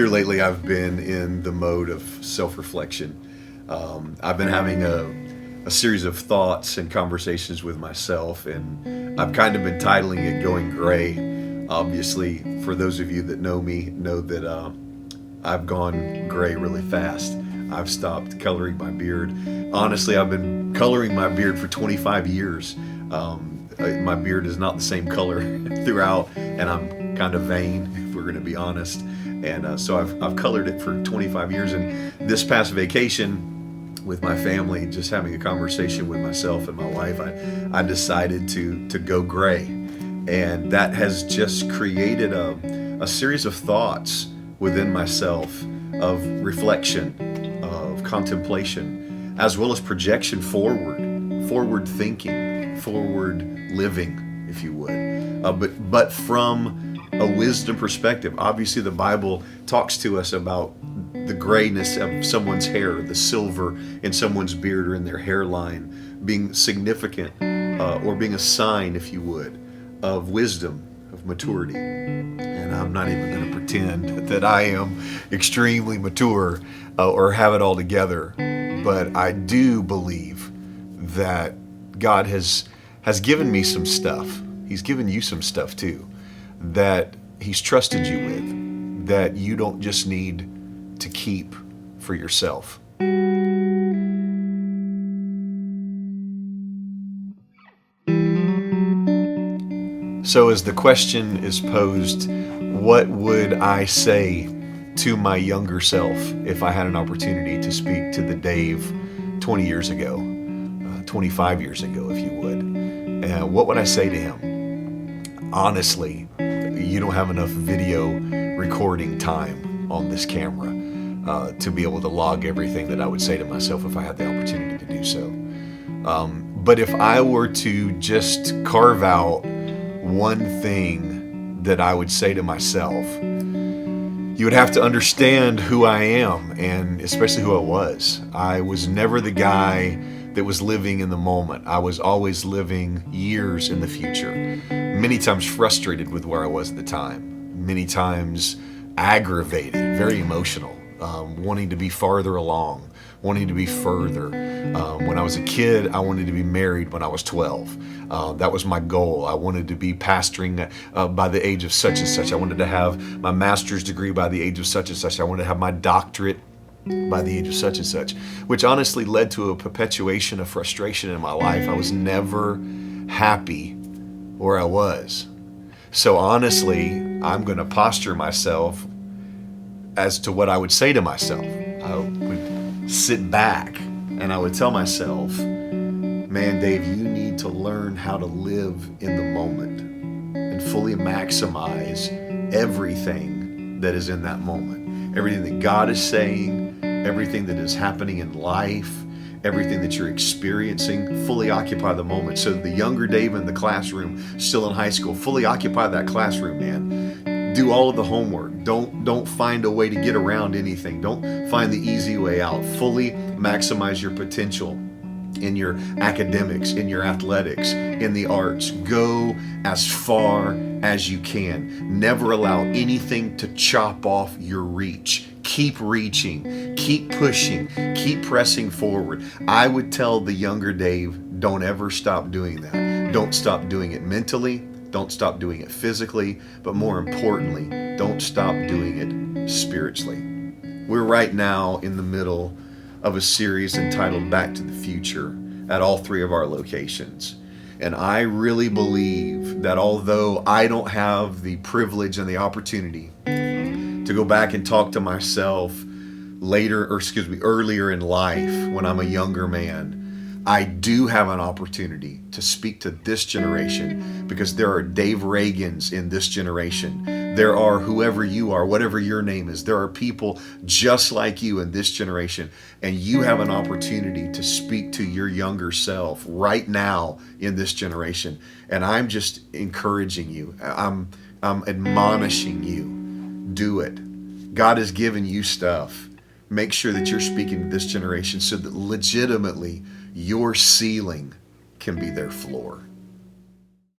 Here lately, I've been in the mode of self-reflection. I've been having a series of thoughts and conversations with myself, and I've kind of been titling it "Going Gray." Obviously, for those of you that know me, know that I've gone gray really fast. I've stopped coloring my beard. Honestly, I've been coloring my beard for 25 years. My beard is not the same color throughout, and I'm kind of vain, if we're going to be honest. And so I've colored it for 25 years. And this past vacation with my family, just having a conversation with myself and my wife, I decided to go gray. And that has just created a series of thoughts within myself of reflection, of contemplation, as well as projection forward thinking, forward living, if you would. But from a wisdom perspective. Obviously, the Bible talks to us about the grayness of someone's hair, the silver in someone's beard or in their hairline being significant, or being a sign, if you would, of wisdom, of maturity. And I'm not even going to pretend that I am extremely mature or have it all together. But I do believe that God has given me some stuff. He's given you some stuff too, that He's trusted you with, that you don't just need to keep for yourself. So as the question is posed, what would I say to my younger self if I had an opportunity to speak to the Dave 20 years ago, 25 years ago, if you would? What would I say to him? Honestly, you don't have enough video recording time on this camera to be able to log everything that I would say to myself if I had the opportunity to do so. But if I were to just carve out one thing that I would say to myself, you would have to understand who I am, and especially who I was. I was never the guy that was living in the moment. I was always living years in the future. Many times frustrated with where I was at the time. Many times aggravated, very emotional, wanting to be farther along, wanting to be further. When I was a kid, I wanted to be married when I was 12. That was my goal. I wanted to be pastoring by the age of such and such. I wanted to have my master's degree by the age of such and such. I wanted to have my doctorate by the age of such and such, which honestly led to a perpetuation of frustration in my life. I was never happy where I was. So honestly, I'm going to posture myself as to what I would say to myself. I would sit back and I would tell myself, man, Dave, you need to learn how to live in the moment and fully maximize everything that is in that moment. Everything that God is saying, everything that is happening in life, everything that you're experiencing, fully occupy the moment. So the younger Dave in the classroom, still in high school, fully occupy that classroom, man. Do all of the homework. Don't find a way to get around anything. Don't find the easy way out. Fully maximize your potential in your academics, in your athletics, in the arts. Go as far as you can. Never allow anything to chop off your reach. Keep reaching, keep pushing, keep pressing forward. I would tell the younger Dave, don't ever stop doing that. Don't stop doing it mentally. Don't stop doing it physically. But more importantly, don't stop doing it spiritually. We're right now in the middle of a series entitled Back to the Future at all three of our locations. And I really believe that although I don't have the privilege and the opportunity to go back and talk to myself earlier in life when I'm a younger man, I do have an opportunity to speak to this generation, because there are Dave Ragans in this generation. There are whoever you are, whatever your name is. There are people just like you in this generation, and you have an opportunity to speak to your younger self right now in this generation. And I'm just encouraging you. I'm admonishing you. Do it. God has given you stuff. Make sure that you're speaking to this generation so that legitimately your ceiling can be their floor.